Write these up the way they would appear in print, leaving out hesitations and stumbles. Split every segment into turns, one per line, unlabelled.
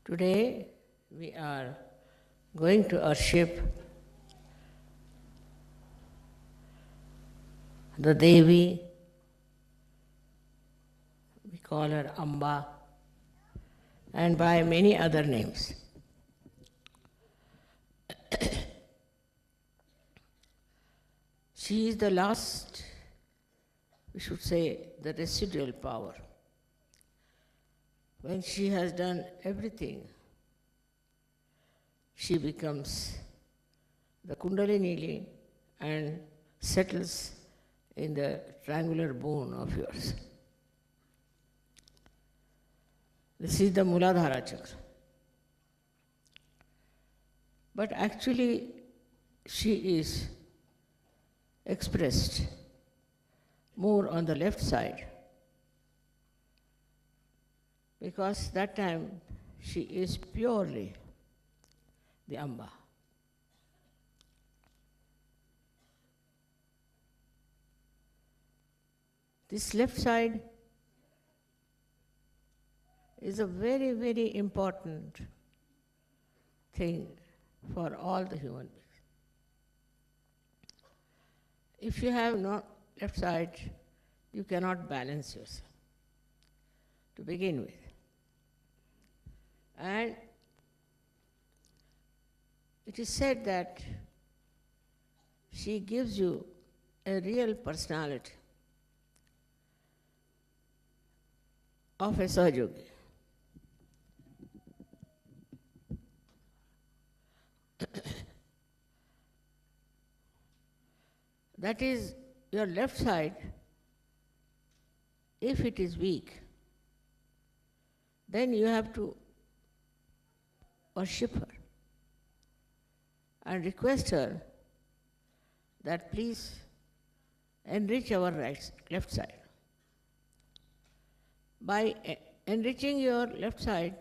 Today we are going to worship the Devi. We call her Amba, and by many other names. She is the last, we should say, the residual power. When she has done everything, she becomes the Kundalini and settles in the triangular bone of yours. This is the Muladhara Chakra. But actually, she is expressed more on the left side, because that time she is purely the Amba. This left side is a very, very important thing for all the human beings. If you have no left side, you cannot balance yourself to begin with. And it is said that she gives you a real personality of a Sahajogi. That is, your left side, if it is weak, then you have to worship her and request her that please enrich our left side. By enriching your left side,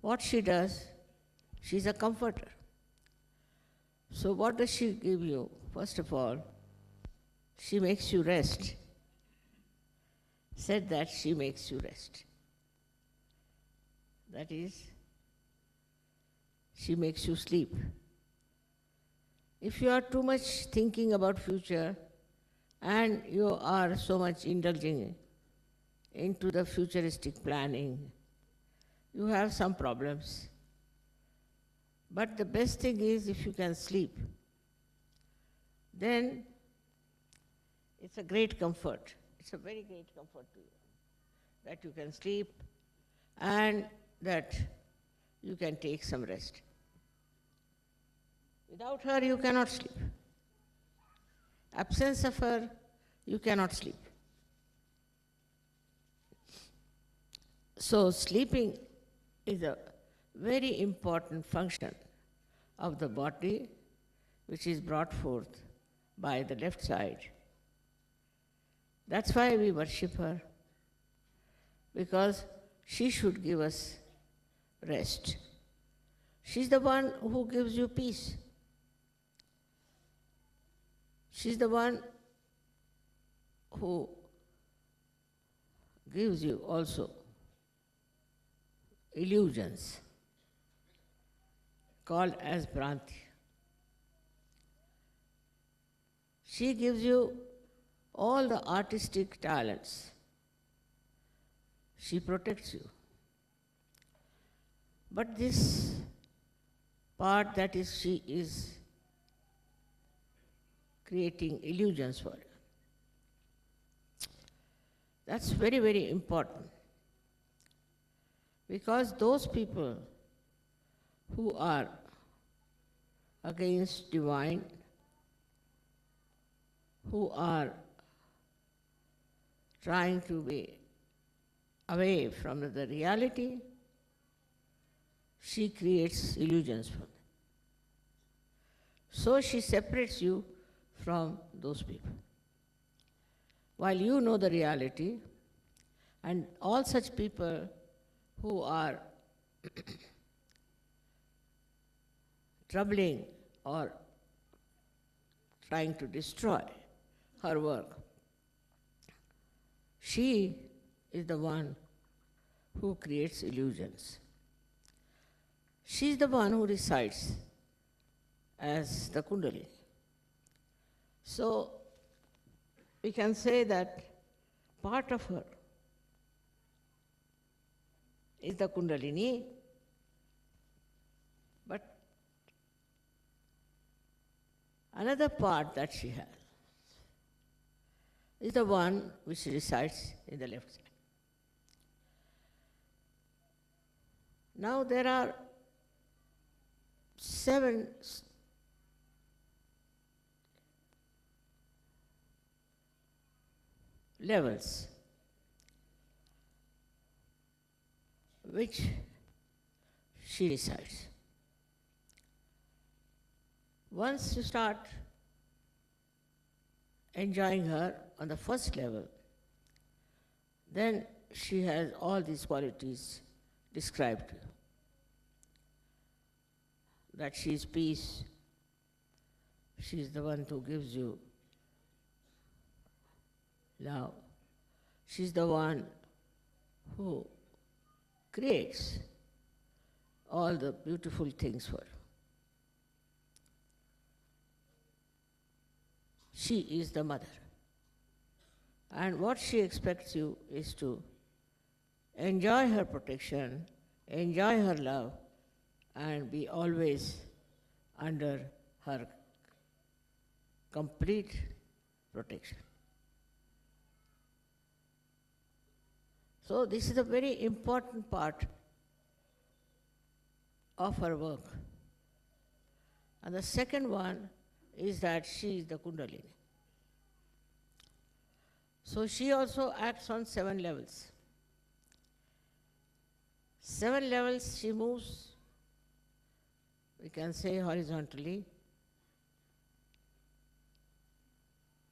what she does, she's a comforter. So what does she give you? First of all, she makes you rest. Said that she makes you rest. That is, she makes you sleep. If you are too much thinking about future and you are so much indulging into the futuristic planning, you have some problems. But the best thing is if you can sleep, then it's a great comfort. It's a very great comfort to you that you can sleep and that you can take some rest. Without her, you cannot sleep. Absence of her, you cannot sleep. So sleeping is a very important function of the body, which is brought forth by the left side. That's why we worship her, because she should give us rest. She's the one who gives you peace. She's the one who gives you also illusions, called as Bhranti. She gives you all the artistic talents. She protects you. But this part, that is, she is creating illusions for you. That's very, very important. Because those people who are against divine, who are trying to be away from the reality, she creates illusions for them. So she separates you from those people. While you know the reality, and all such people who are troubling or trying to destroy her work, she is the one who creates illusions. She is the one who resides as the Kundalini. So we can say that part of her is the Kundalini, but another part that she has is the one which resides in the left side. Now there are 7 levels which she resides. Once you start enjoying her on the first level, then she has all these qualities described to you. That she is peace, she is the one who gives you love, she is the one who creates all the beautiful things for you. She is the mother. And what she expects you is to enjoy her protection, enjoy her love, and be always under her complete protection. So this is a very important part of her work. And the second one is that she is the Kundalini. So she also acts on 7 levels. 7 levels she moves, we can say horizontally,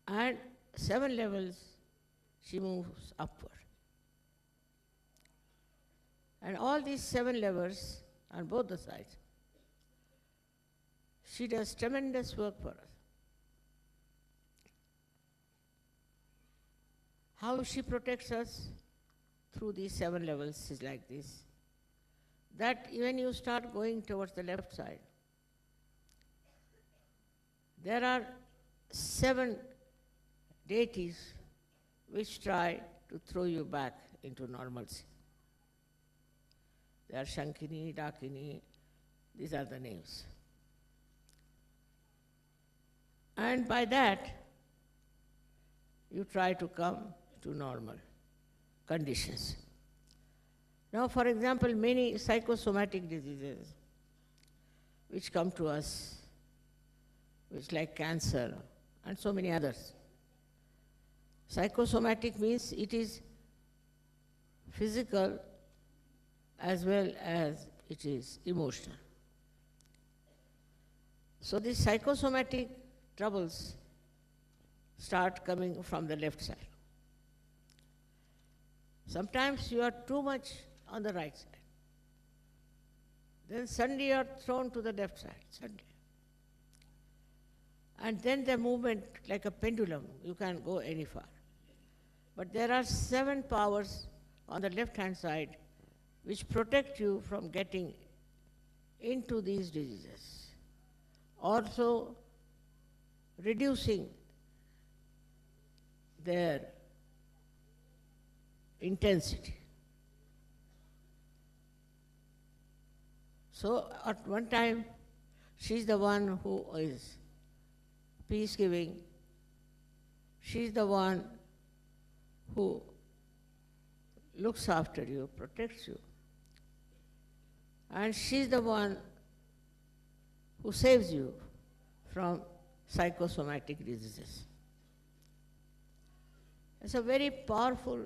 and 7 levels she moves upward. And all these 7 levels on both the sides, she does tremendous work for us. How she protects us through these 7 levels is like this, that when you start going towards the left side, there are 7 deities which try to throw you back into normalcy. They are Shankini, Dakini, these are the names. And by that, you try to come to normal conditions. Now, for example, many psychosomatic diseases which come to us, which like cancer and so many others. Psychosomatic means it is physical as well as it is emotional. So these psychosomatic troubles start coming from the left side. Sometimes you are too much on the right side. Then suddenly you are thrown to the left side, suddenly. And then the movement, like a pendulum, you can't go any far. But there are 7 powers on the left-hand side which protect you from getting into these diseases. Also reducing their intensity. So at one time, she's the one who is peace-giving. She's the one who looks after you, protects you. And she's the one who saves you from psychosomatic diseases. It's a very powerful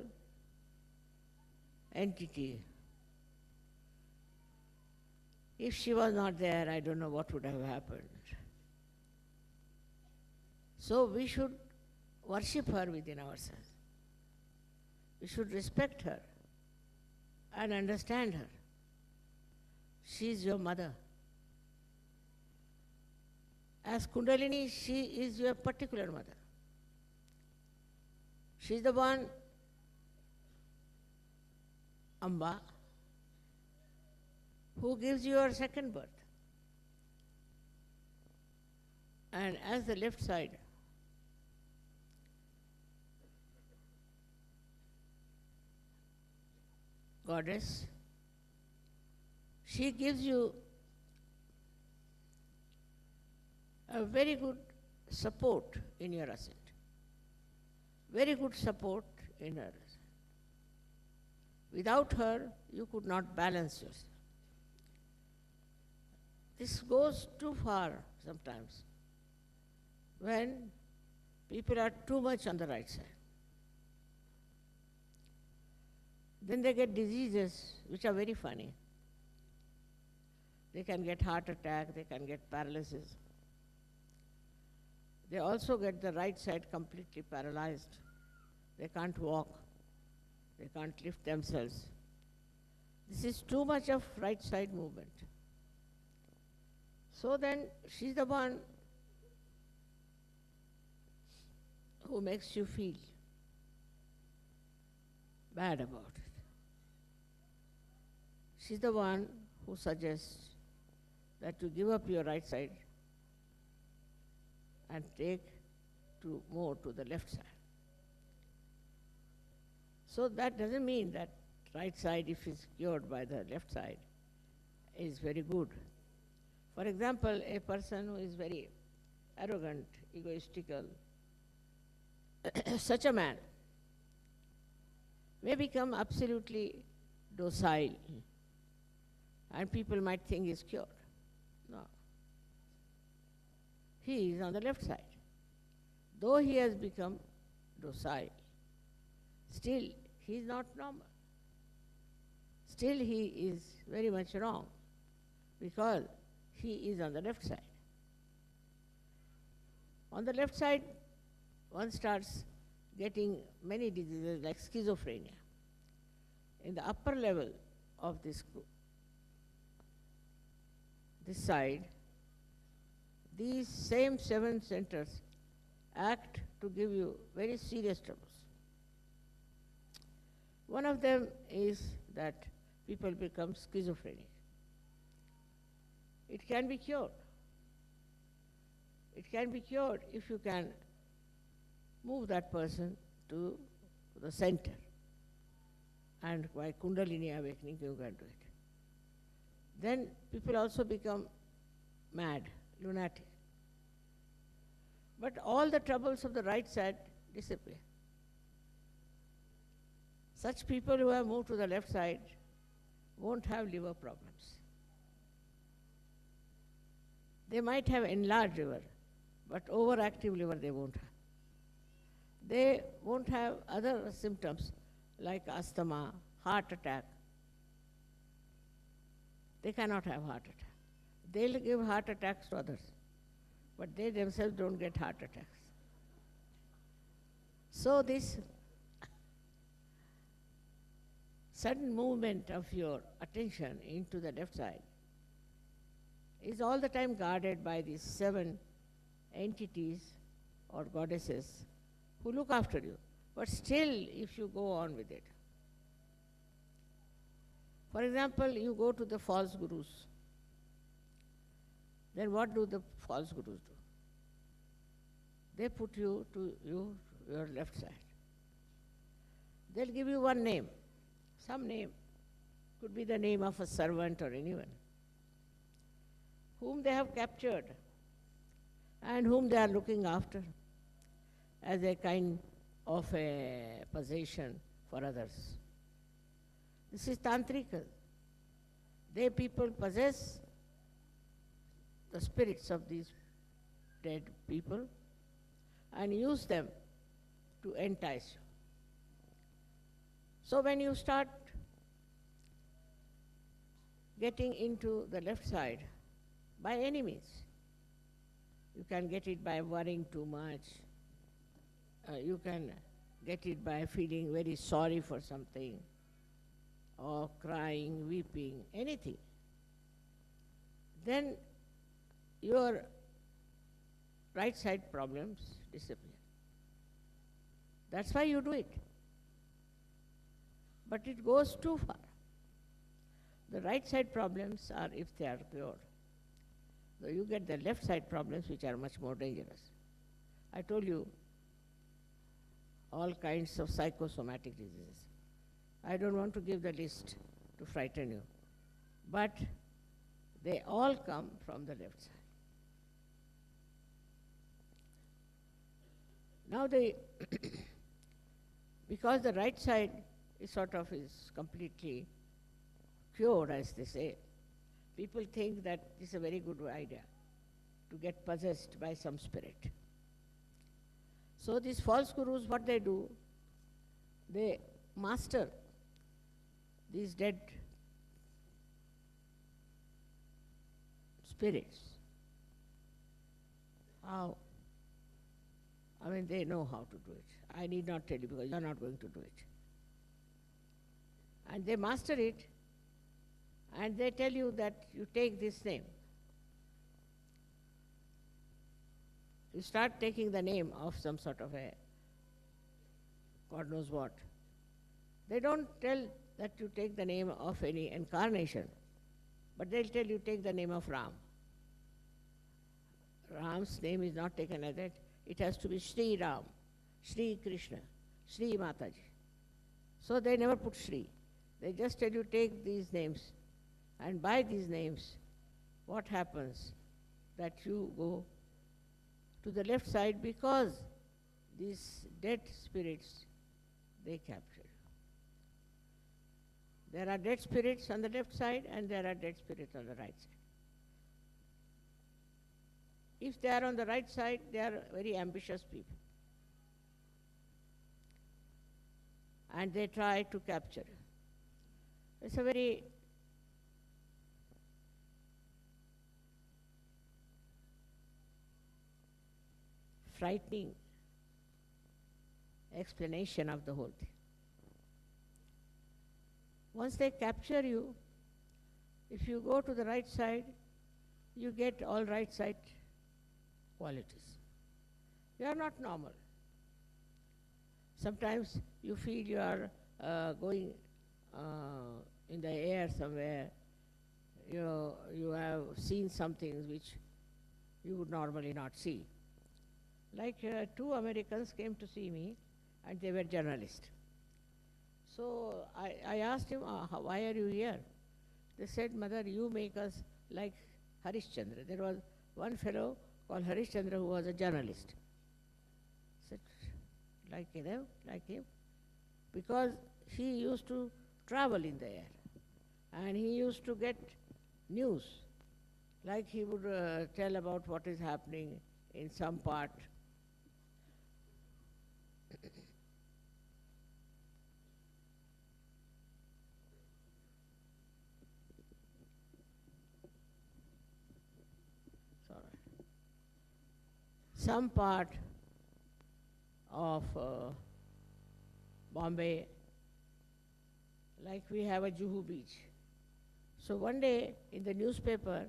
entity. If she was not there, I don't know what would have happened. So we should worship her within ourselves. We should respect her and understand her. She is your mother. As Kundalini, she is your particular mother. She is the one Amba, who gives you your second birth. And as the left side, goddess, she gives you a very good support in your ascent. Very good support in her ascent. Without her, you could not balance yourself. This goes too far sometimes when people are too much on the right side. Then they get diseases which are very funny. They can get heart attack, they can get paralysis. They also get the right side completely paralyzed. They can't walk, they can't lift themselves. This is too much of right side movement. So then she's the one who makes you feel bad about it. She's the one who suggests that you give up your right side and take more to the left side. So that doesn't mean that right side, if it's cured by the left side, is very good. For example, a person who is very arrogant, egoistical, such a man may become absolutely docile, and people might think he's cured. No. He is on the left side. Though he has become docile, still he is not normal. Still he is very much wrong because he is on the left side. On the left side, one starts getting many diseases like schizophrenia. In the upper level of this side, these same 7 centers act to give you very serious troubles. One of them is that people become schizophrenic. It can be cured. It can be cured if you can move that person to the center. And by Kundalini awakening, you can do it. Then people also become mad, lunatic. But all the troubles of the right side disappear. Such people who have moved to the left side won't have liver problems. They might have enlarged liver, but overactive liver they won't have. They won't have other symptoms like asthma, heart attack. They cannot have heart attack. They'll give heart attacks to others, but they themselves don't get heart attacks. So this sudden movement of your attention into the left side is all the time guarded by these 7 entities or goddesses who look after you. But still, if you go on with it, for example, you go to the false gurus, then what do the false gurus do? They put you to your left side. They'll give you one name, some name, could be the name of a servant or anyone, whom they have captured and whom they are looking after as a kind of a possession for others. This is tantrika. They people possess the spirits of these dead people and use them to entice you. So when you start getting into the left side, by any means, you can get it by worrying too much, you can get it by feeling very sorry for something, or crying, weeping, anything. Then your right side problems disappear. That's why you do it. But it goes too far. The right side problems are if they are cured. So you get the left side problems which are much more dangerous. I told you all kinds of psychosomatic diseases. I don't want to give the list to frighten you, but they all come from the left side. Now because the right side is completely cured, as they say, people think that it's a very good idea to get possessed by some spirit. So these false gurus, what they do, they master these dead spirits. How? I mean, they know how to do it. I need not tell you because you are not going to do it. And they master it, and they tell you that you take this name. You start taking the name of some sort of a God knows what. They don't tell that you take the name of any incarnation, but they'll tell you take the name of Ram. Ram's name is not taken like that. It has to be Sri Ram, Sri Krishna, Sri Mataji. So they never put Sri. They just tell you take these names, and by these names, what happens? That you go to the left side because these dead spirits, they capture you. There are dead spirits on the left side and there are dead spirits on the right side. If they are on the right side, they are very ambitious people. And they try to capture you. It's a very frightening explanation of the whole thing. Once they capture you, if you go to the right side, you get all right side qualities. You are not normal. Sometimes you feel you are going in the air somewhere. You have seen some things which you would normally not see. Like two Americans came to see me, and they were journalists. So I asked him, why are you here? They said, Mother, you make us like Harishchandra. There was one fellow called Harishchandra who was a journalist. I said, like him? Because he used to travel in the air, and he used to get news. Like he would tell about what is happening in some part. Some part of Bombay, like we have a Juhu beach. So one day in the newspaper,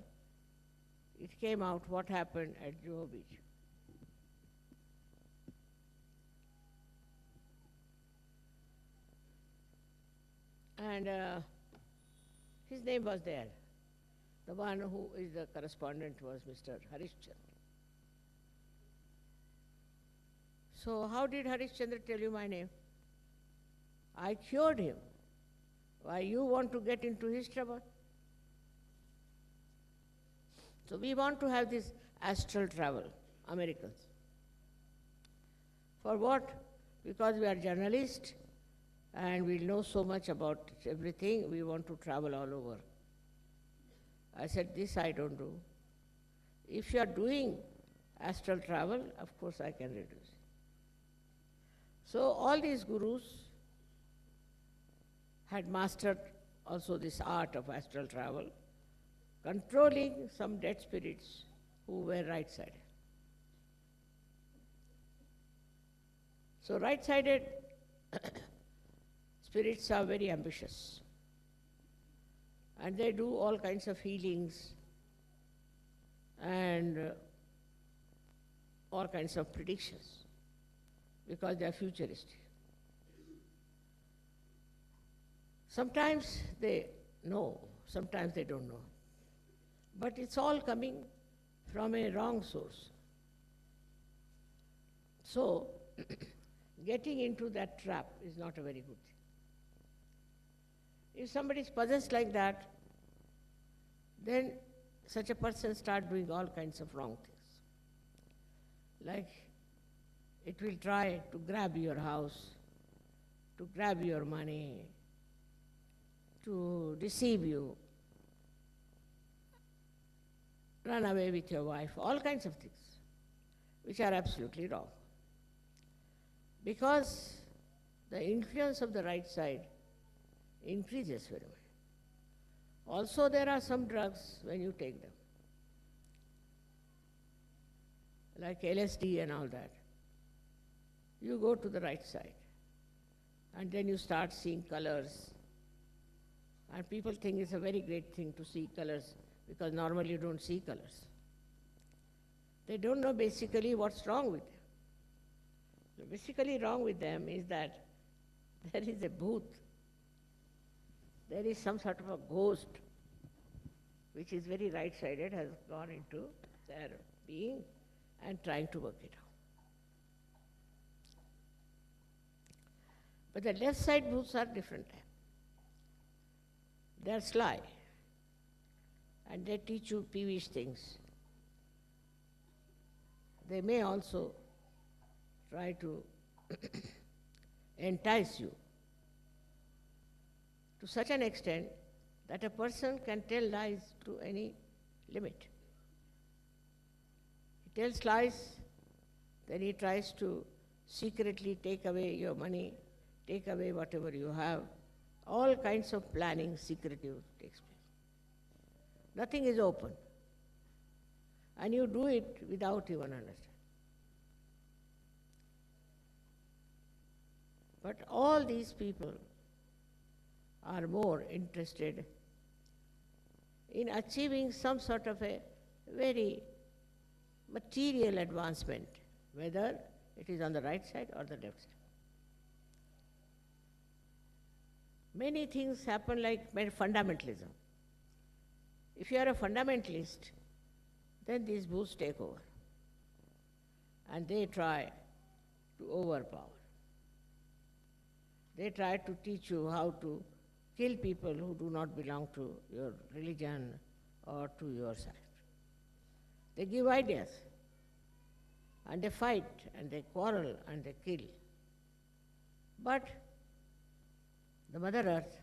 it came out what happened at Juhu beach. And his name was there. The one who is the correspondent was Mr. Harishchandra. So how did Harishchandra tell you my name? I cured him. Why, you want to get into his trouble? So we want to have this astral travel, Americans. For what? Because we are journalists and we know so much about everything, we want to travel all over. I said, this I don't do. If you are doing astral travel, of course I can reduce. So all these gurus had mastered also this art of astral travel, controlling some dead spirits who were right-sided. So right-sided spirits are very ambitious, and they do all kinds of healings and all kinds of predictions because they are futuristic. Sometimes they know Sometimes they don't know. But it's all coming from a wrong source. So, getting into that trap is not a very good thing. If somebody is possessed like that, then such a person starts doing all kinds of wrong things. Like, it will try to grab your house, to grab your money, to deceive you, run away with your wife, all kinds of things, which are absolutely wrong. Because the influence of the right side increases very much. Also, there are some drugs when you take them, like LSD and all that. You go to the right side, and then you start seeing colors. And people think it's a very great thing to see colors, because normally you don't see colors. They don't know basically what's wrong with them. The basically wrong with them is that there is a bhoot. There is some sort of a ghost which is very right-sided, has gone into their being and trying to work it out. But the left side bhoots are different. They are sly, and they teach you peevish things. They may also try to entice you to such an extent that a person can tell lies to any limit. He tells lies, then he tries to secretly take away your money, take away whatever you have. All kinds of planning, secretive takes place. Nothing is open. And you do it without even understanding. But all these people are more interested in achieving some sort of a very material advancement, whether it is on the right side or the left side. Many things happen like fundamentalism. If you are a fundamentalist, then these bhoots take over. And they try to overpower. They try to teach you how to kill people who do not belong to your religion or to your side. They give ideas, and they fight, and they quarrel, and they kill. But the Mother Earth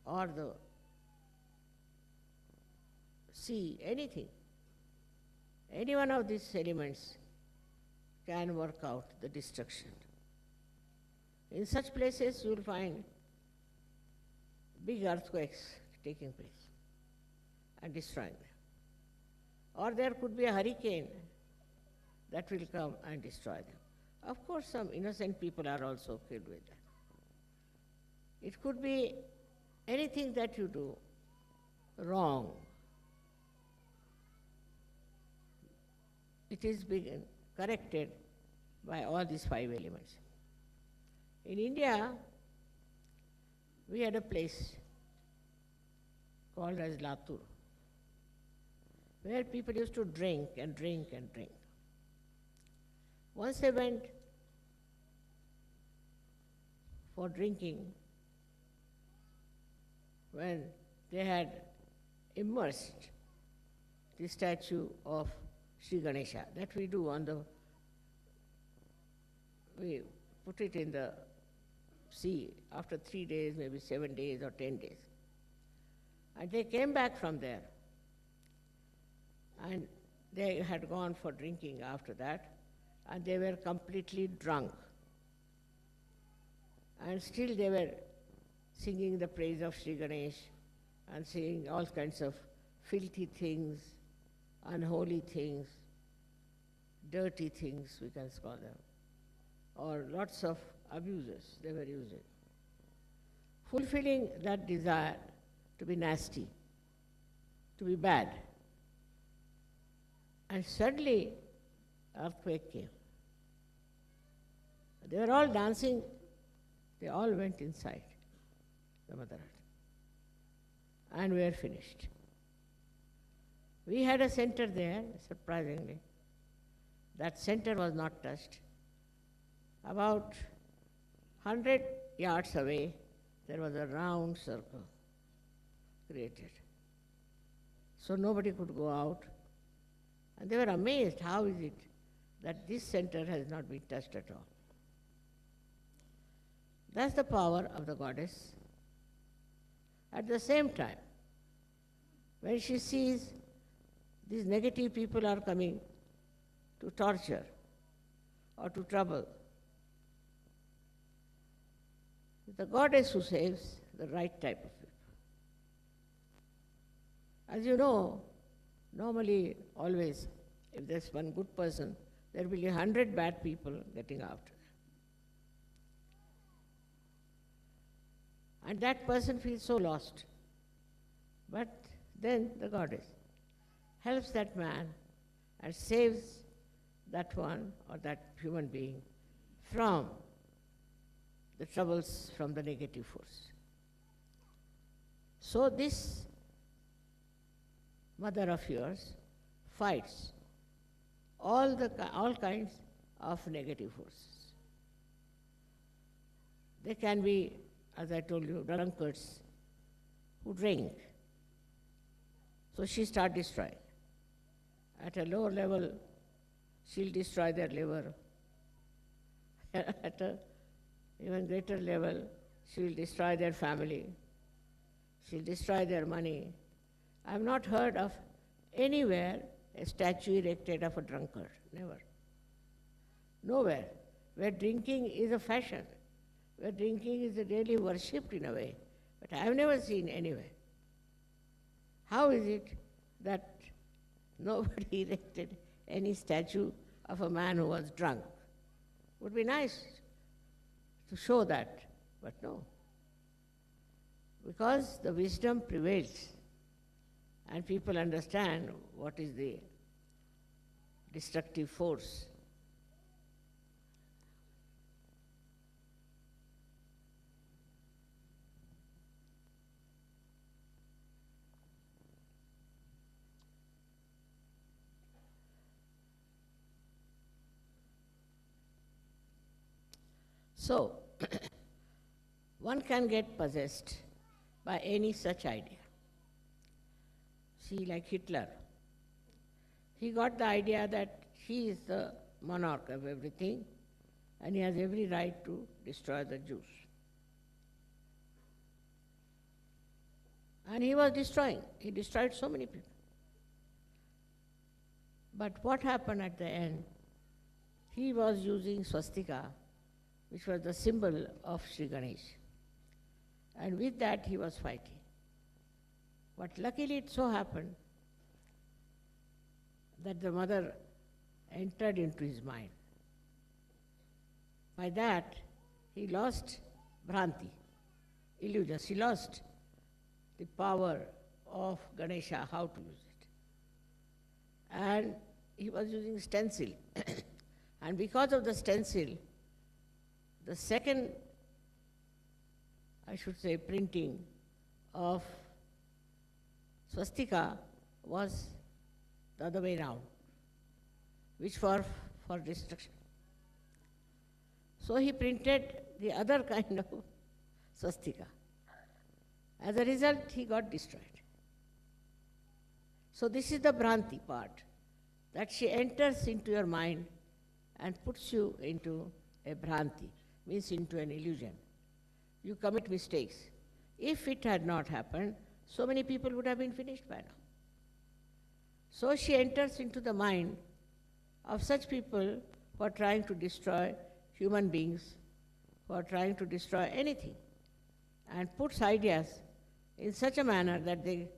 or the sea, anything, any one of these elements can work out the destruction. In such places, you will find big earthquakes taking place and destroying them. Or there could be a hurricane that will come and destroy them. Of course, some innocent people are also killed with that. It could be anything that you do wrong. It is being corrected by all these 5 elements. In India, we had a place called as Latur, where people used to drink and drink and drink. Once they went for drinking, when they had immersed the statue of Sri Ganesha, that we do we put it in the sea after 3 days, maybe 7 days or 10 days. And they came back from there, and they had gone for drinking after that, and they were completely drunk. And still they were singing the praise of Sri Ganesh and saying all kinds of filthy things, unholy things, dirty things, we can call them, or lots of abuses they were using, fulfilling that desire to be nasty, to be bad. And suddenly, earthquake came. They were all dancing, they all went inside the Mother Earth. and we are finished. We had a center there, surprisingly. That center was not touched. About 100 yards away, there was a round circle created. So nobody could go out. And they were amazed, how is it that this center has not been touched at all? That's the power of the goddess. At the same time, when she sees these negative people are coming to torture or to trouble, the goddess who saves the right type of people. As you know, normally, always, if there's one good person, there will be 100 bad people getting after them. And that person feels so lost. But then the goddess helps that man and saves that one or that human being from the troubles from the negative force. So this mother of yours fights all kinds of negative forces. They can be, as I told you, drunkards who drink. So she starts destroying. At a lower level, she'll destroy their liver. At an even greater level, she will destroy their family. She'll destroy their money. I have not heard of anywhere a statue erected of a drunkard. Never. Nowhere. Where drinking is a fashion, where drinking is really worshipped in a way. But I have never seen anywhere. How is it that nobody erected any statue of a man who was drunk? Would be nice to show that, but no. Because the wisdom prevails and people understand what is the destructive force. So, one can get possessed by any such idea. See, like Hitler, he got the idea that he is the monarch of everything and he has every right to destroy the Jews. And he was destroying. He destroyed so many people. But what happened at the end? He was using swastika, which was the symbol of Sri Ganesh. And with that he was fighting. But luckily it so happened that the mother entered into his mind. By that, he lost Bhranti, illusion. He lost the power of Ganesha, how to use it. And he was using stencil. And because of the stencil, the second, I should say, printing of swastika was the other way round, which for destruction. So he printed the other kind of swastika. As a result, he got destroyed. So this is the Bhranti part, that she enters into your mind and puts you into a Bhranti, means into an illusion. You commit mistakes. If it had not happened, so many people would have been finished by now. So she enters into the mind of such people who are trying to destroy human beings, who are trying to destroy anything, and puts ideas in such a manner that they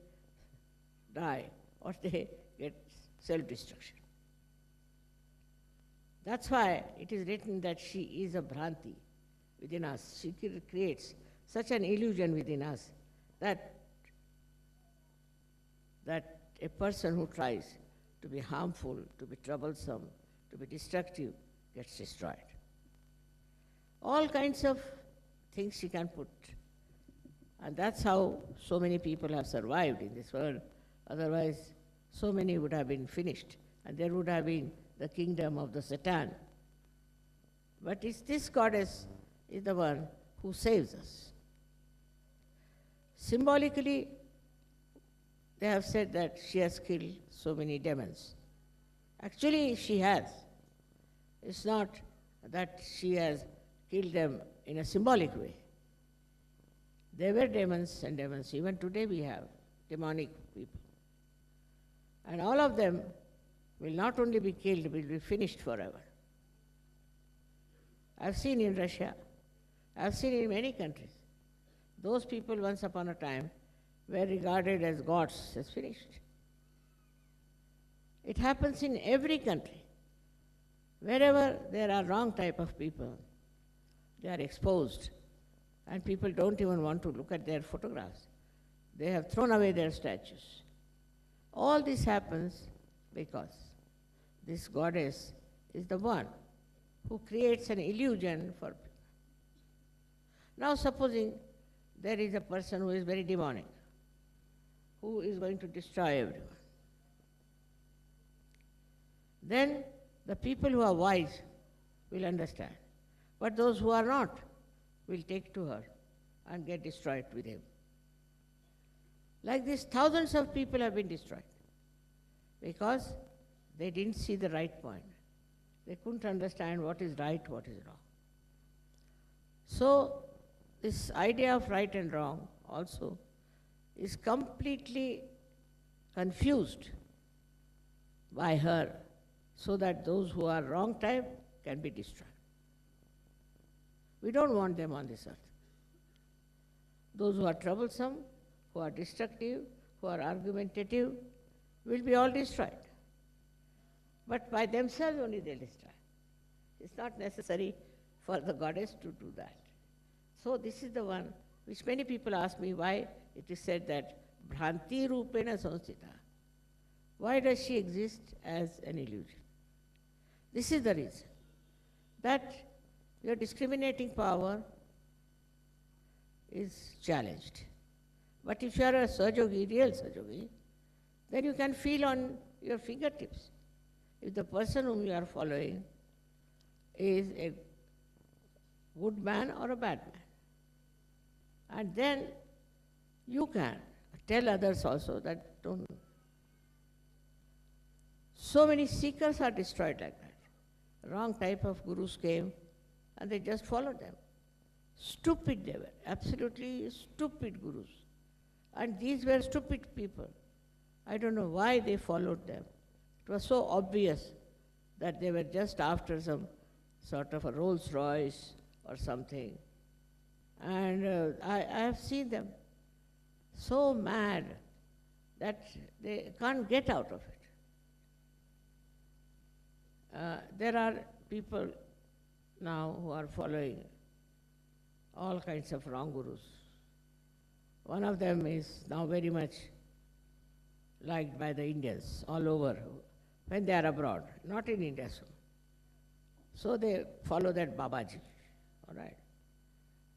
die or they get self-destruction. That's why it is written that she is a Bhranti within us. She creates such an illusion within us that a person who tries to be harmful, to be troublesome, to be destructive, gets destroyed. All kinds of things she can put. And that's how so many people have survived in this world. Otherwise, so many would have been finished, and there would have been the kingdom of the Satan. But it's this goddess is the one who saves us. Symbolically, they have said that she has killed so many demons. Actually, she has. It's not that she has killed them in a symbolic way. There were demons and demons. Even today we have demonic people. And all of them will not only be killed, will be finished forever. I've seen in Russia, I've seen in many countries, those people once upon a time were regarded as gods, as finished. It happens in every country. Wherever there are wrong type of people, they are exposed, and people don't even want to look at their photographs. They have thrown away their statues. All this happens because this goddess is the one who creates an illusion for people. Now supposing there is a person who is very demonic, who is going to destroy everyone. Then the people who are wise will understand. But those who are not will take to her and get destroyed with him. Like this, thousands of people have been destroyed because they didn't see the right point. They couldn't understand what is right, what is wrong. So this idea of right and wrong also is completely confused by her, so that those who are wrong type can be destroyed. We don't want them on this earth. Those who are troublesome, who are destructive, who are argumentative, will be all destroyed. But by themselves only they'll destroy. It's not necessary for the goddess to do that. So this is the one which many people ask me why it is said that Bhranti Rupena Samsthita. Why does she exist as an illusion? This is the reason that your discriminating power is challenged. But if you are a Sahajogi, real Sahajogi, then you can feel on your fingertips if the person whom you are following is a good man or a bad man. And then you can tell others also that don't. So many seekers are destroyed like that. Wrong type of gurus came and they just followed them. Stupid they were, absolutely stupid gurus. And these were stupid people. I don't know why they followed them. It was so obvious that they were just after some sort of a Rolls Royce or something. And I have seen them so mad that they can't get out of it. There are people now who are following all kinds of wrong gurus. One of them is now very much liked by the Indians all over when they are abroad, not in India. So they follow that Babaji, all right.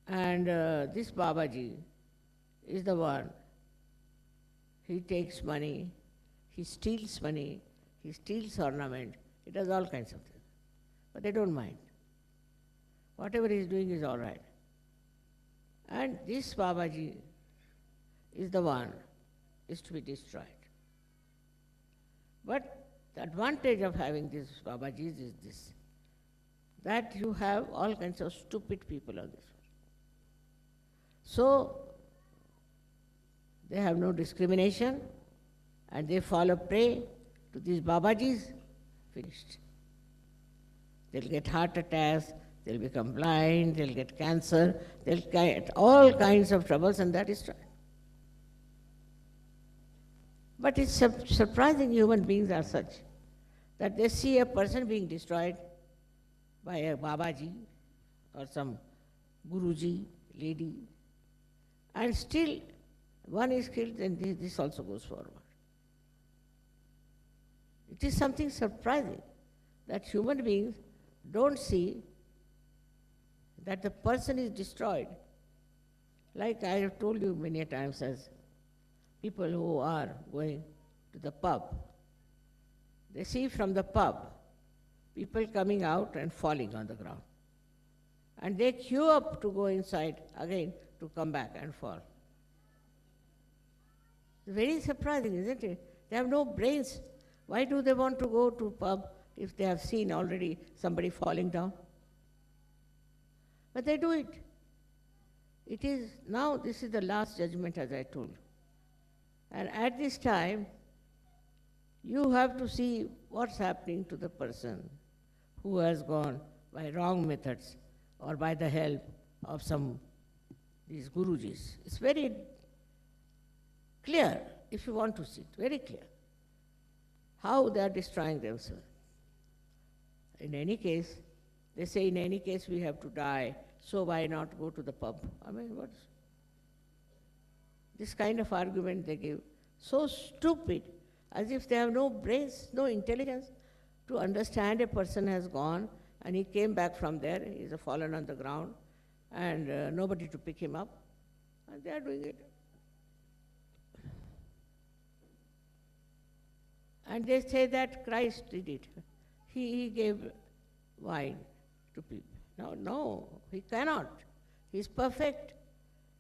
And this Babaji is the one, he takes money, he steals money, he steals ornament, he does all kinds of things. But they don't mind. Whatever he is doing is all right. And this Babaji is the one is to be destroyed. But the advantage of having these Babajis is this, that you have all kinds of stupid people on this world. So they have no discrimination and they fall a prey to these Babajis, finished. They'll get heart attacks, they'll become blind, they'll get cancer, they'll get all kinds of troubles, and that is right. But it's surprising human beings are such that they see a person being destroyed by a Babaji or some Guruji, lady, and still one is killed and this also goes forward. It is something surprising that human beings don't see that the person is destroyed Like I have told you many times, as people who are going to the pub, they see from the pub people coming out and falling on the ground. And they queue up to go inside again to come back and fall. It's very surprising, isn't it? They have no brains. Why do they want to go to pub if they have seen already somebody falling down? But they do it. It is now, this is the last judgment, as I told you. And at this time, you have to see what's happening to the person who has gone by wrong methods or by the help of these Gurujis. It's very clear, if you want to see it, very clear, how they are destroying themselves. In any case, they say in any case we have to die, so why not go to the pub? I mean, what's this kind of argument they give? So stupid, as if they have no brains, no intelligence to understand a person has gone and he came back from there, he's fallen on the ground, and nobody to pick him up, and they are doing it. And they say that Christ did it. He gave wine to people. No, he cannot. He's perfect.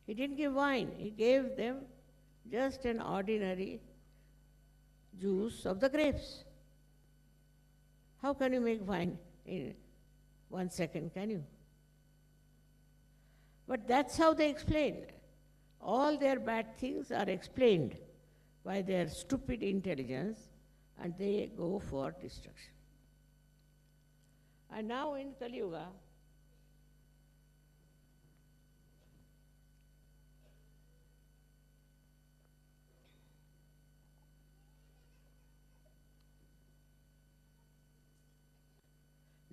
He didn't give wine. He gave them just an ordinary juice of the grapes. How can you make wine in 1 second, can you? But that's how they explain. All their bad things are explained by their stupid intelligence, and they go for destruction. And now in Kali Yuga,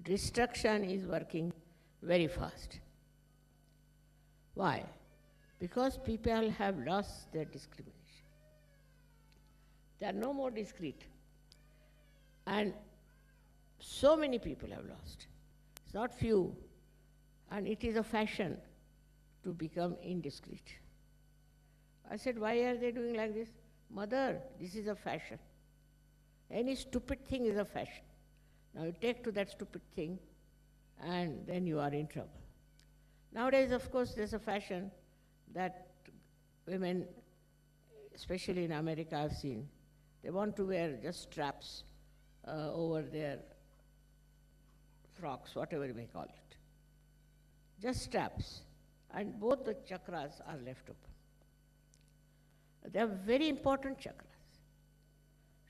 destruction is working very fast. Why? Because people have lost their discrimination. They are no more discreet. And so many people have lost. It's not few. And it is a fashion to become indiscreet. I said, why are they doing like this? Mother, this is a fashion. Any stupid thing is a fashion. Now you take to that stupid thing, and then you are in trouble. Nowadays, of course, there's a fashion that women, especially in America, I've seen, they want to wear just straps over their frocks, whatever you may call it. Just straps. And both the chakras are left open. They are very important chakras.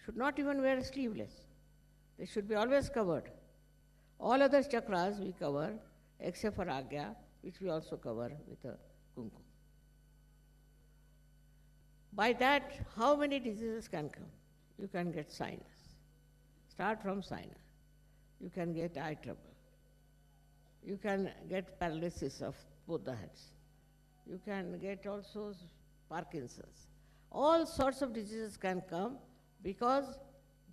Should not even wear sleeveless. They should be always covered. All other chakras we cover, except for Agya, which we also cover with a kumkum. By that, how many diseases can come? You can get sinus. Start from sinus. You can get eye trouble. You can get paralysis of both the hands. You can get also Parkinson's. All sorts of diseases can come because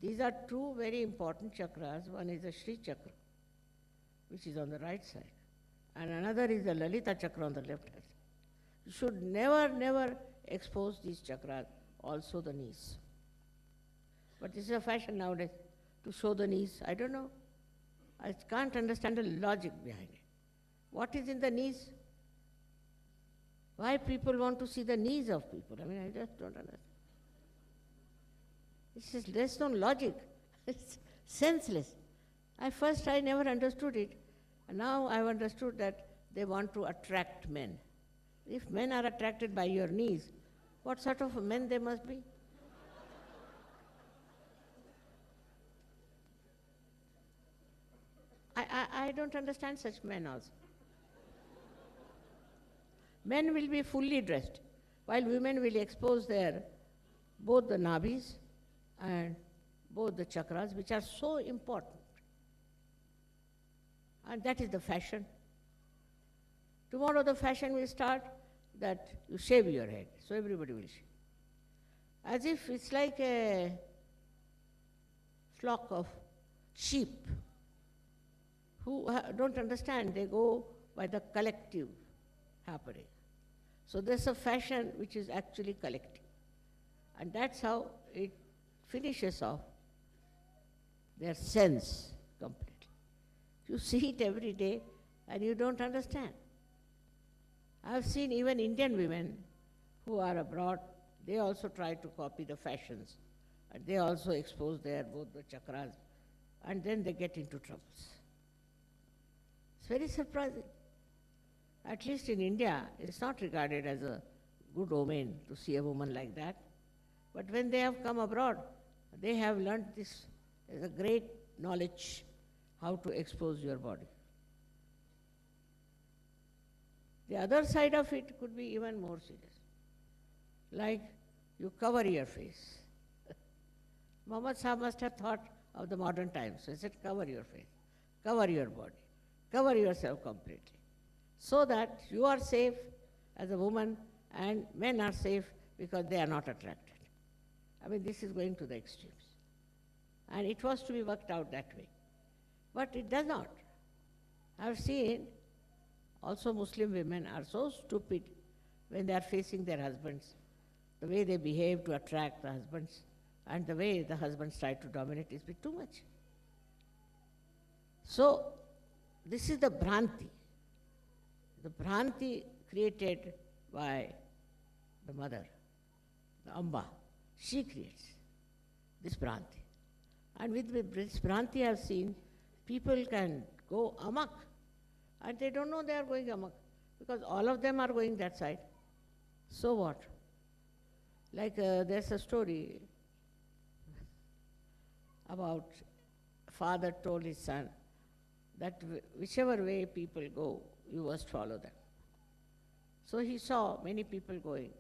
these are two very important chakras. One is the Shri Chakra, which is on the right side, and another is the Lalita Chakra on the left hand. You should never expose these chakras, also the knees. But this is a fashion nowadays to show the knees. I don't know. I can't understand the logic behind it. What is in the knees? Why people want to see the knees of people? I mean, I just don't understand. There's no logic. It's senseless. I never understood it. And now I've understood that they want to attract men. If men are attracted by your knees, what sort of men they must be? I don't understand such men also. Men will be fully dressed, while women will expose both the nabis and both the chakras, which are so important. And that is the fashion. Tomorrow the fashion will start that you shave your head, so everybody will shave. As if it's like a flock of sheep who don't understand. They go by the collective happening. So there's a fashion which is actually collective. And that's how it finishes off their sense completely. You see it every day and you don't understand. I've seen even Indian women who are abroad, they also try to copy the fashions. And they also expose their both the chakras, and then they get into troubles. It's very surprising. At least in India, it's not regarded as a good omen to see a woman like that. But when they have come abroad, they have learned this as a great knowledge, how to expose your body. The other side of it could be even more serious. Like you cover your face. Muhammad Sahib must have thought of the modern times. So he said, cover your face, cover your body, cover yourself completely. So that you are safe as a woman and men are safe because they are not attracted. I mean, this is going to the extremes. And it was to be worked out that way. But it does not. I've seen also Muslim women are so stupid when they are facing their husbands, the way they behave to attract the husbands, and the way the husbands try to dominate is a bit too much. So, this is the Bhranti. The Bhranti created by the mother, the Amba. She creates this Bhranti. And with this Bhranti I have seen people can go amok and they don't know they are going amok because all of them are going that side. So what? Like there's a story about father told his son that whichever way people go, you must follow them. So he saw many people going.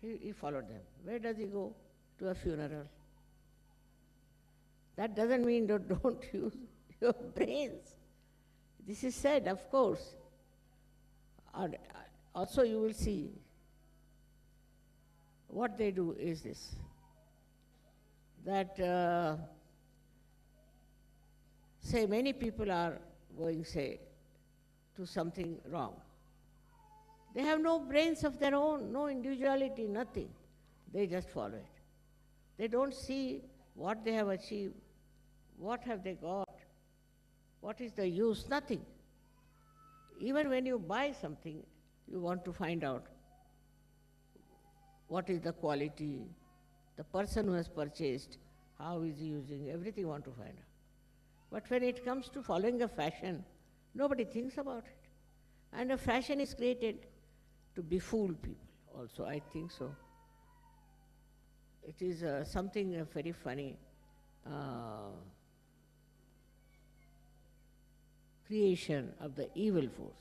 He followed them. Where does he go? To a funeral. That doesn't mean that don't use your brains. This is said, of course. Also you will see what they do is this, that say many people are going, say, to something wrong. They have no brains of their own, no individuality, nothing. They just follow it. They don't see what they have achieved, what have they got, what is the use, nothing. Even when you buy something, you want to find out what is the quality, the person who has purchased, how is he using, everything you want to find out. But when it comes to following a fashion, nobody thinks about it. And a fashion is created to befool people also, I think so. It is something very funny creation of the evil force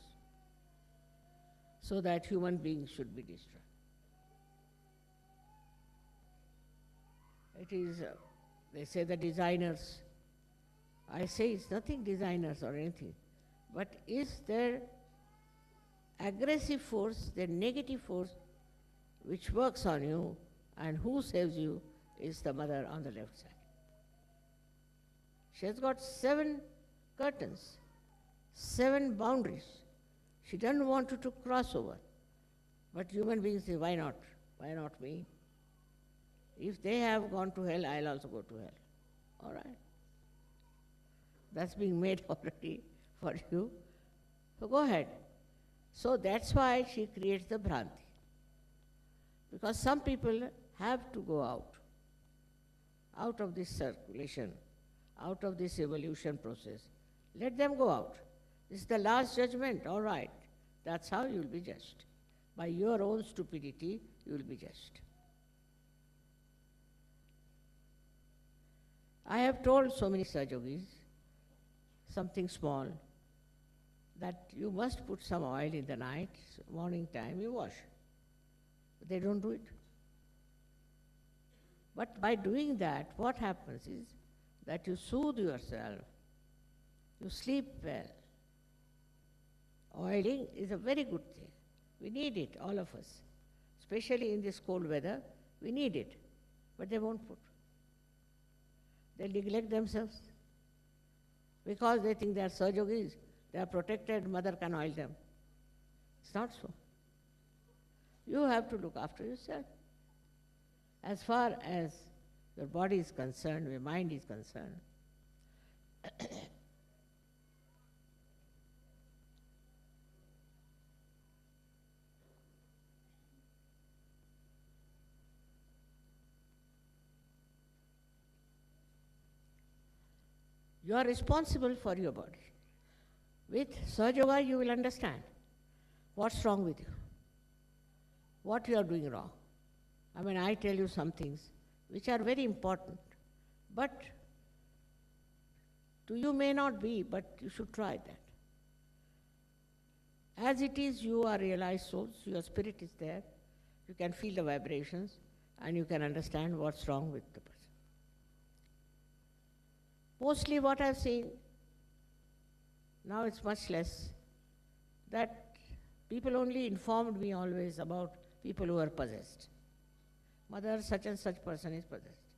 so that human beings should be destroyed. It is, they say the designers, I say it's nothing designers or anything, but is there aggressive force, the negative force which works on you, and who saves you is the mother on the left side. She has got 7 curtains, 7 boundaries. She doesn't want you to cross over. But human beings say, why not? Why not me? If they have gone to hell, I'll also go to hell. All right. That's being made already for you. So go ahead. So that's why she creates the Bhranti. Because some people have to go out of this circulation, out of this evolution process. Let them go out. This is the last judgment, all right. That's how you will be judged. By your own stupidity, you will be judged. I have told so many Sahajogis, something small, that you must put some oil in the night, morning time you wash. But they don't do it. But by doing that, what happens is that you soothe yourself, you sleep well. Oiling is a very good thing. We need it, all of us. Especially in this cold weather, we need it. But they won't put. They neglect themselves because they think they are Sahajogis, they are protected, mother can oil them. It's not so. You have to look after yourself. As far as your body is concerned, your mind is concerned, you are responsible for your body. With Sahaja Yoga, you will understand what's wrong with you, what you are doing wrong. I mean, I tell you some things which are very important, but to you may not be, but you should try that. As it is, you are realized souls, your spirit is there, you can feel the vibrations, and you can understand what's wrong with the person. Mostly what I've seen, now it's much less, that people only informed me always about people who are possessed. Mother, such and such person is possessed.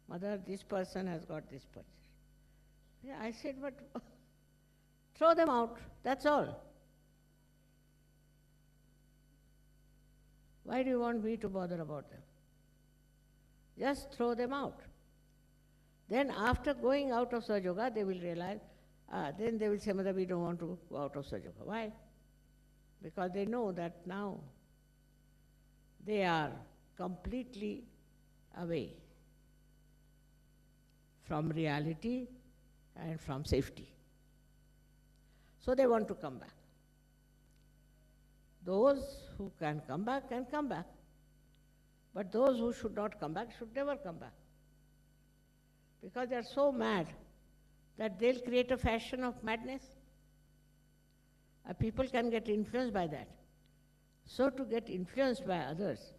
Mother, this person has got this possession. Yeah, I said, but throw them out, that's all. Why do you want me to bother about them? Just throw them out. Then after going out of Sahaja Yoga, they will realize, then they will say, Mother, we don't want to go out of Sahaja Yoga. Why? Because they know that now they are completely away from reality and from safety. So they want to come back. Those who can come back can come back. But those who should not come back should never come back. Because they are so mad that they'll create a fashion of madness. People can get influenced by that. So to get influenced by others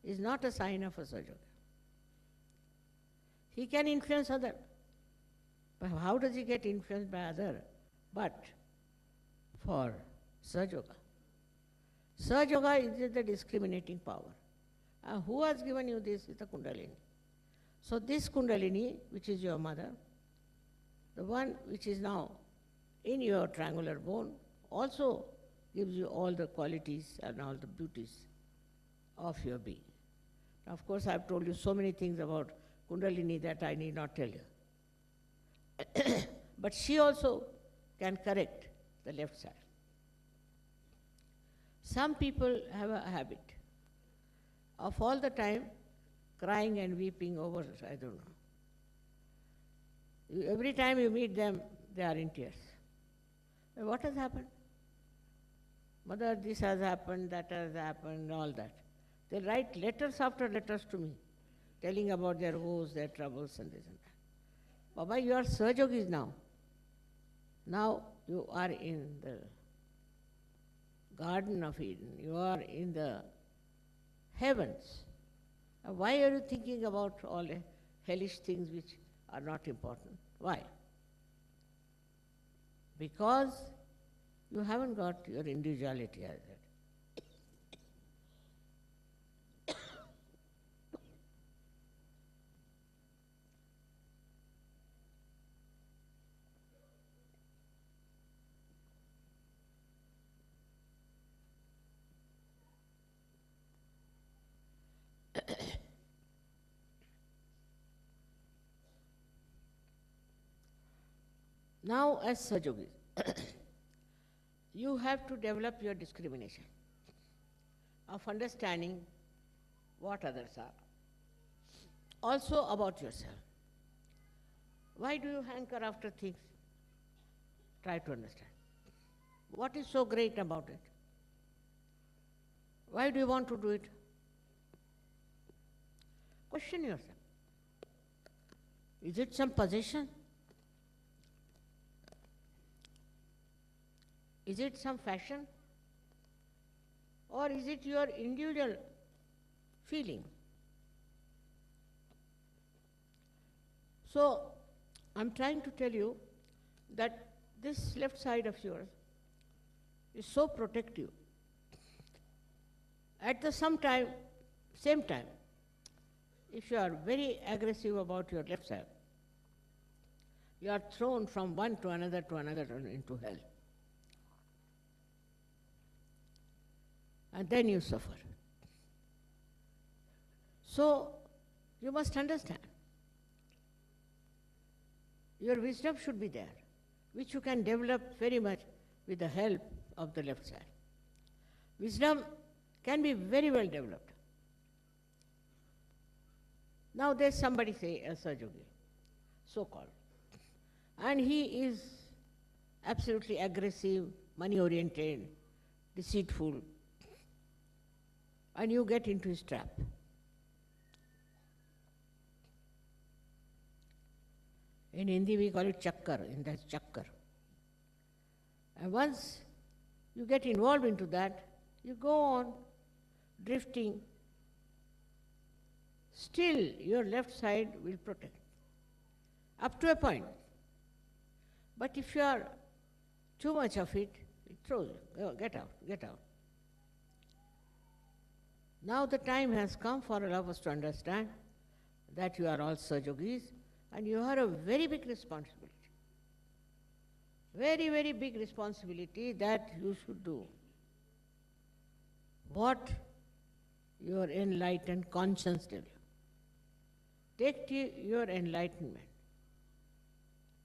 is not a sign of a Sahaja Yoga. He can influence others. But how does he get influenced by others? But for Sahaja Yoga. Sahaja Yoga is the discriminating power. Who has given you this? It's the Kundalini. So this Kundalini, which is your mother, the one which is now in your triangular bone, also gives you all the qualities and all the beauties of your being. Now, of course, I've told you so many things about Kundalini that I need not tell you. But she also can correct the left side. Some people have a habit of all the time crying and weeping over, I don't know. Every time you meet them, they are in tears. What has happened? Mother, this has happened, that has happened, all that. They write letters after letters to me, telling about their woes, their troubles, and this and that. Baba, you are Sahaja Yogis now. Now you are in the Garden of Eden. You are in the heavens. Why are you thinking about all hellish things which are not important? Why? Because you haven't got your individuality as yet. Now, as Sahaja Yogis, you have to develop your discrimination of understanding what others are. Also about yourself. Why do you hanker after things? Try to understand. What is so great about it? Why do you want to do it? Question yourself. Is it some possession? Is it some fashion? Or is it your individual feeling? So, I'm trying to tell you that this left side of yours is so protective. At the same time, if you are very aggressive about your left side, you are thrown from one to another into hell. And then you suffer. So, you must understand. Your wisdom should be there, which you can develop very much with the help of the left side. Wisdom can be very well developed. Now there's somebody, say, a Sahajogi, so-called, and he is absolutely aggressive, money-oriented, deceitful, and you get into his trap. In Hindi we call it chakkar, and that's chakkar. And once you get involved into that, you go on drifting. Still, your left side will protect, up to a point. But if you are too much of it, it throws you. Go, get out, get out. Now the time has come for all of us to understand that you are all Sahajogis and you have a very big responsibility. Very, very big responsibility that you should do what your enlightened conscience tells you. Take your enlightenment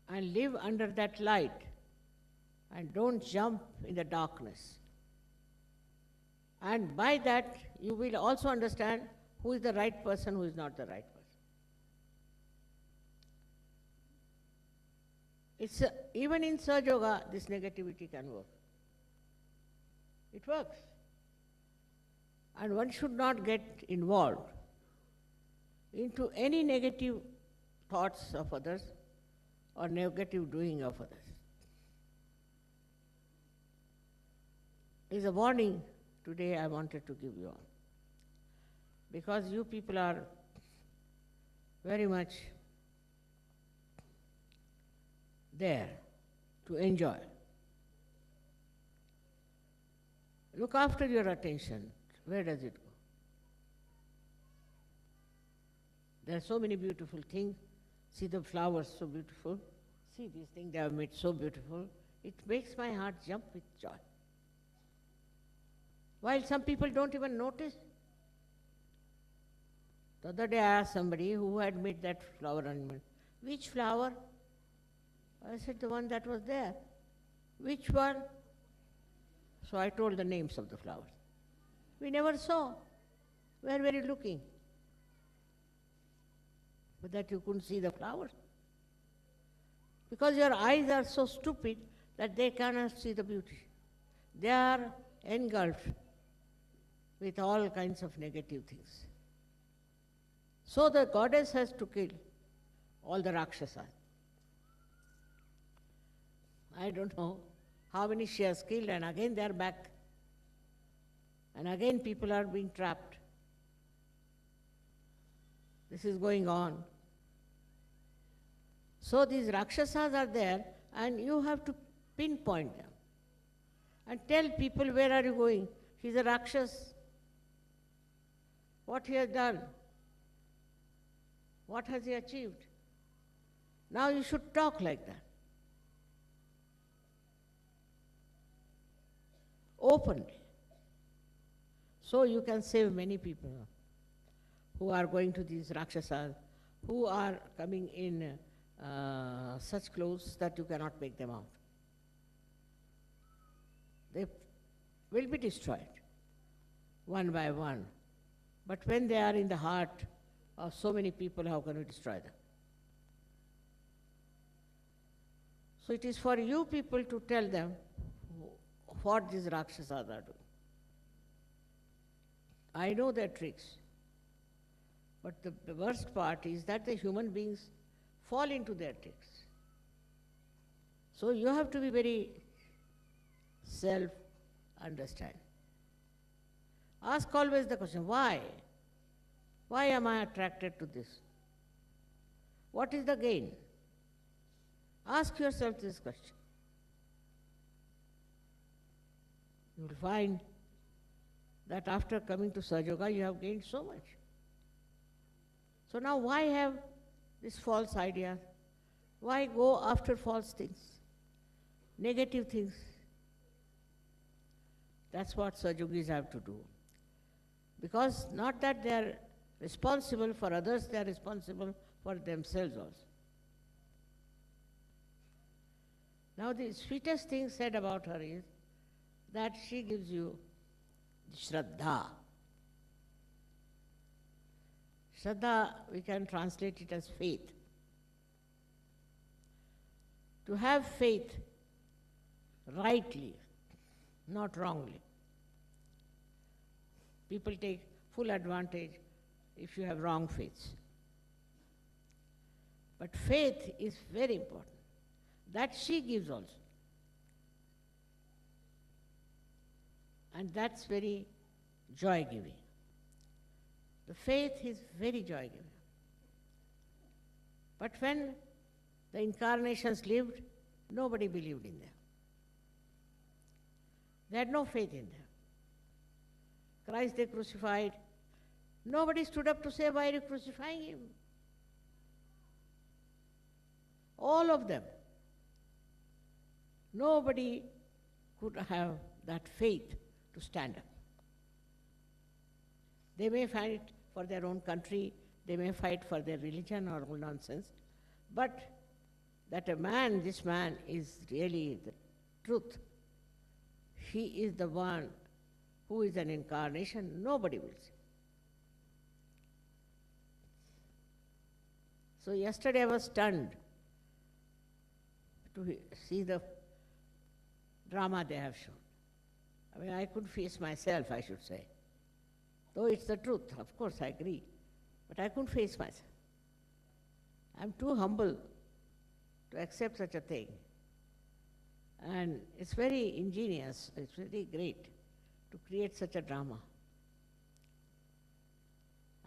and live under that light and don't jump in the darkness. And by that, you will also understand who is the right person, who is not the right person. Even in Sahaja Yoga, this negativity can work. It works. And one should not get involved into any negative thoughts of others or negative doing of others. It's a warning today I wanted to give you all. Because you people are very much there to enjoy. Look after your attention. Where does it go? There are so many beautiful things. See the flowers, so beautiful. See these things they have made so beautiful. It makes my heart jump with joy. While some people don't even notice. The other day I asked somebody who had made that flower ornament, which flower? I said, the one that was there. Which one? So I told the names of the flowers. We never saw. Where were you looking? But that you couldn't see the flowers. Because your eyes are so stupid that they cannot see the beauty. They are engulfed with all kinds of negative things. So the goddess has to kill all the Rakshasas. I don't know how many she has killed, and again they are back. And again people are being trapped. This is going on. So these Rakshasas are there, and you have to pinpoint them. And tell people, where are you going? He's a Rakshas. What he has done? What has he achieved? Now you should talk like that. Openly. So you can save many people who are going to these Rakshasas, who are coming in such clothes that you cannot make them out. They will be destroyed one by one. But when they are in the heart of so many people, how can we destroy them? So it is for you people to tell them what these Rakshasas are doing. I know their tricks. But the worst part is that the human beings fall into their tricks. So you have to be very self-understanding. Ask always the question, why? Why am I attracted to this? What is the gain? Ask yourself this question. You will find that after coming to Sahaja Yoga, you have gained so much. So now why have this false idea? Why go after false things, negative things? That's what Sahajogis have to do. Because not that they are responsible for others, they are responsible for themselves also. Now the sweetest thing said about her is that she gives you Shraddha. Shraddha, we can translate it as faith. To have faith rightly, not wrongly. People take full advantage if you have wrong faiths. But faith is very important. That she gives also. And that's very joy-giving. The faith is very joy-giving. But when the incarnations lived, nobody believed in them. They had no faith in them. Christ they crucified. Nobody stood up to say, why are you crucifying him? All of them. Nobody could have that faith to stand up. They may fight for their own country, they may fight for their religion or all nonsense, but that this man is really the truth. He is the one who is an incarnation, nobody will see. So yesterday I was stunned to see the drama they have shown. I mean, I couldn't face myself, I should say. Though it's the truth, of course, I agree. But I couldn't face myself. I'm too humble to accept such a thing. And it's very ingenious, it's very great to create such a drama.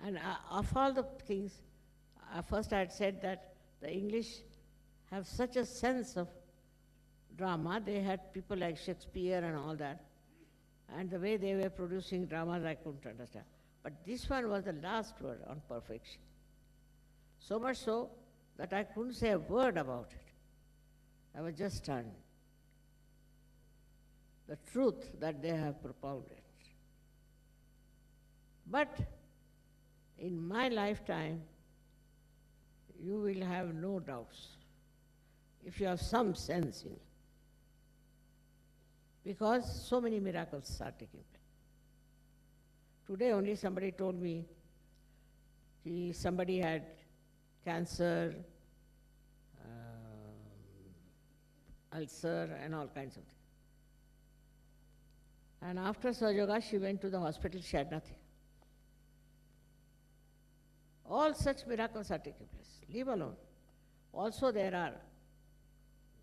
And of all the things, first I had said that the English have such a sense of drama. They had people like Shakespeare and all that. And the way they were producing dramas, I couldn't understand. But this one was the last word on perfection. So much so that I couldn't say a word about it. I was just stunned. The truth that they have propounded. But in my lifetime, you will have no doubts if you have some sense in it. Because so many miracles are taking place. Today only somebody told me somebody had cancer, ulcer and all kinds of things. And after Sahaja Yoga, she went to the hospital, she had nothing. All such miracles are taking place. Leave alone. Also there are,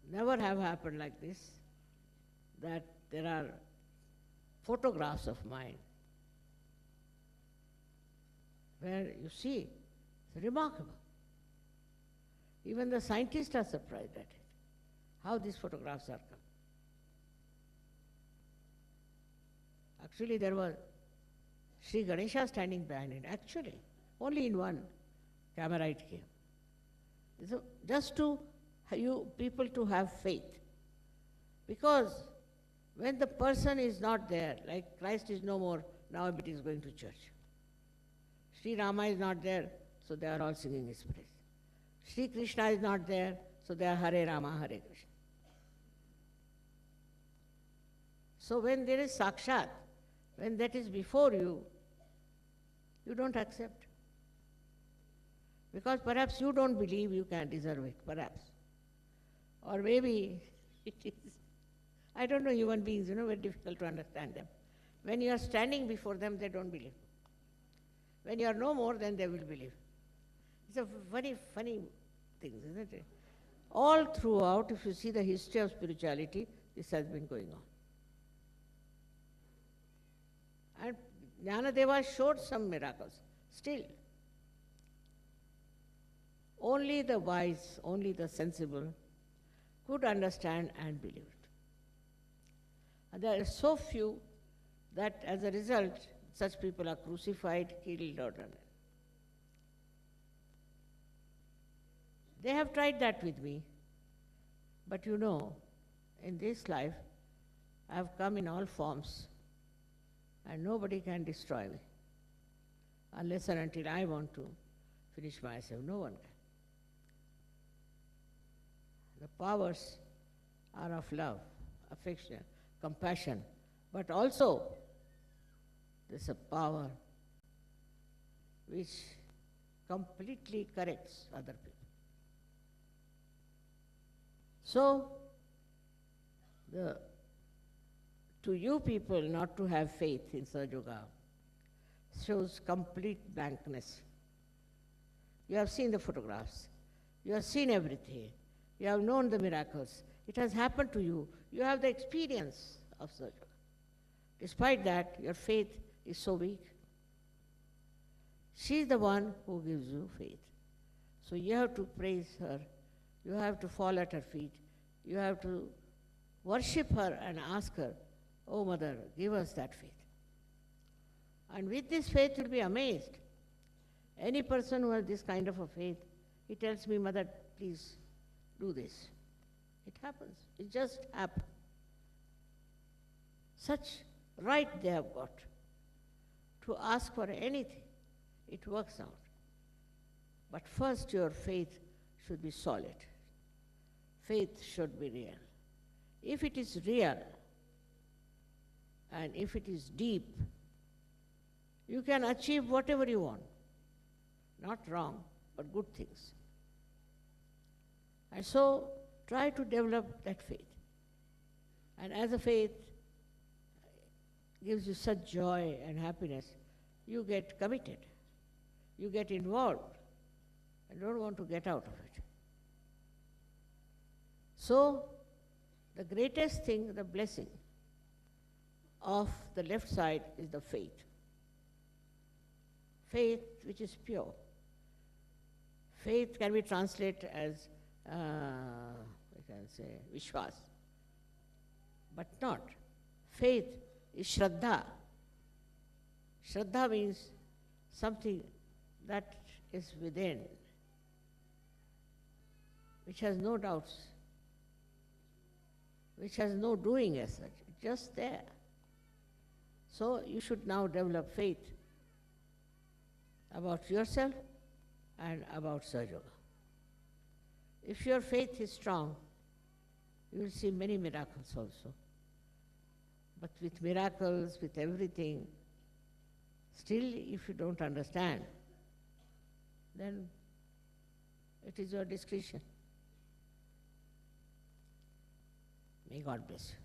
never have happened like this, that there are photographs of mine where you see, it's remarkable. Even the scientists are surprised at it, how these photographs are come. Actually, there was Sri Ganesha standing behind it. Actually, only in one camera it came. So just to you people to have faith. Because when the person is not there, like Christ is no more, now everybody is going to church. Sri Rama is not there, so they are all singing his praise. Sri Krishna is not there, so they are Hare Rama, Hare Krishna. So when there is Sakshat, when that is before you, you don't accept. Because perhaps you don't believe you can deserve it, perhaps. Or maybe it is, I don't know, human beings, very difficult to understand them. When you are standing before them, they don't believe. When you are no more, then they will believe. It's a very funny thing, isn't it? All throughout, if you see the history of spirituality, this has been going on. And Jnanadeva showed some miracles. Still, only the wise, only the sensible could understand and believe it. And there are so few that as a result, such people are crucified, killed, or done. They have tried that with me. But in this life, I have come in all forms, and nobody can destroy me. unless and until I want to finish myself. No one can. The powers are of love, affection, compassion, but also there's a power which completely corrects other people. So, to you people not to have faith in Sahaja Yoga shows complete blankness. You have seen the photographs, you have seen everything, you have known the miracles, it has happened to you, you have the experience of Sahaja Yoga. Despite that, your faith is so weak. She is the one who gives you faith. So you have to praise her, you have to fall at her feet, you have to worship her and ask her, "Oh Mother, give us that faith." And with this faith, you'll be amazed. Any person who has this kind of a faith, he tells me, "Mother, please do this." It happens. It just happens. Such right they have got to ask for anything. It works out. But first your faith should be solid. Faith should be real. If it is real and if it is deep, you can achieve whatever you want. Not wrong, but good things. And so try to develop that faith. And as a faith gives you such joy and happiness, you get committed. You get involved and don't want to get out of it. So, the greatest thing, the blessing of the left side is the faith. Faith which is pure. Faith can be translated as, we can say, Vishwas, but not. Faith is Shraddha. Shraddha means something that is within, which has no doubts, which has no doing as such, just there. So you should now develop faith about yourself and about Sahaja Yoga. If your faith is strong, you will see many miracles also. But with miracles, with everything, still if you don't understand, then it is your discretion. May God bless you.